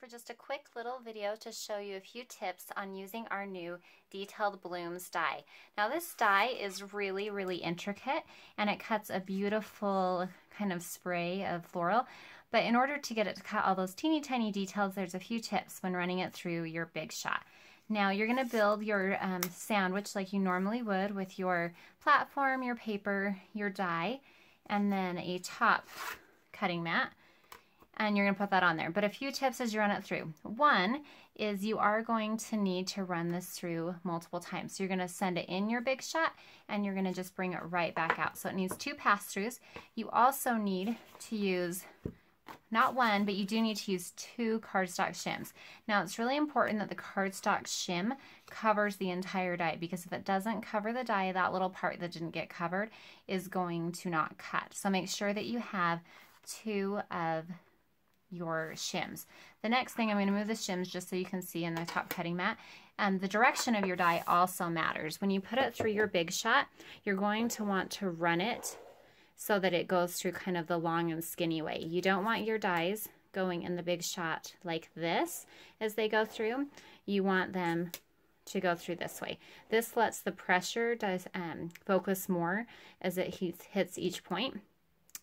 just a quick little video to show you a few tips on using our new Detailed Blooms die. Now this die is really intricate and it cuts a beautiful kind of spray of floral, but in order to get it to cut all those teeny tiny details, there's a few tips when running it through your big shot. Now you're going to build your sandwich like you normally would with your platform, your paper, your die, and then a top cutting mat. And you're going to put that on there. But a few tips as you run it through. One is you are going to need to run this through multiple times. So you're going to send it in your big shot and you're going to just bring it right back out. So it needs 2 pass-throughs. You also need to use not one, but you do need to use 2 cardstock shims. Now it's really important that the cardstock shim covers the entire die, because if it doesn't cover the die, that little part that didn't get covered is going to not cut. So make sure that you have 2 of your shims. The next thing, I'm going to move the shims just so you can see in the top cutting mat. The direction of your die also matters. When you put it through your big shot, you're going to want to run it so that it goes through kind of the long and skinny way. You don't want your dies going in the big shot like this as they go through. You want them to go through this way. This lets the pressure focus more as it hits each point.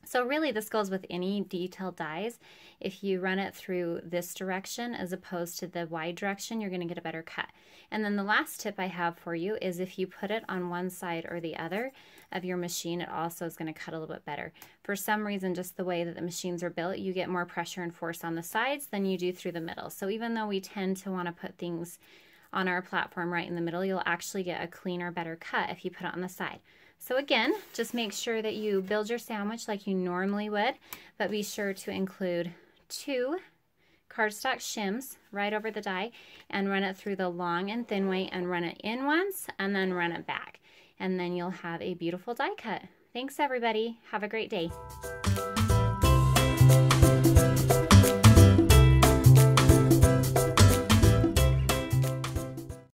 So really this goes with any detailed dies. If you run it through this direction as opposed to the wide direction, you're going to get a better cut. And then the last tip I have for you is if you put it on one side or the other of your machine, it also is going to cut a little bit better. For some reason, just the way that the machines are built, you get more pressure and force on the sides than you do through the middle. So even though we tend to want to put things on our platform right in the middle, you'll actually get a cleaner, better cut if you put it on the side. So again, just make sure that you build your sandwich like you normally would, but be sure to include 2 cardstock shims right over the die and run it through the long and thin way and run it in once and then run it back. And then you'll have a beautiful die cut. Thanks everybody. Have a great day.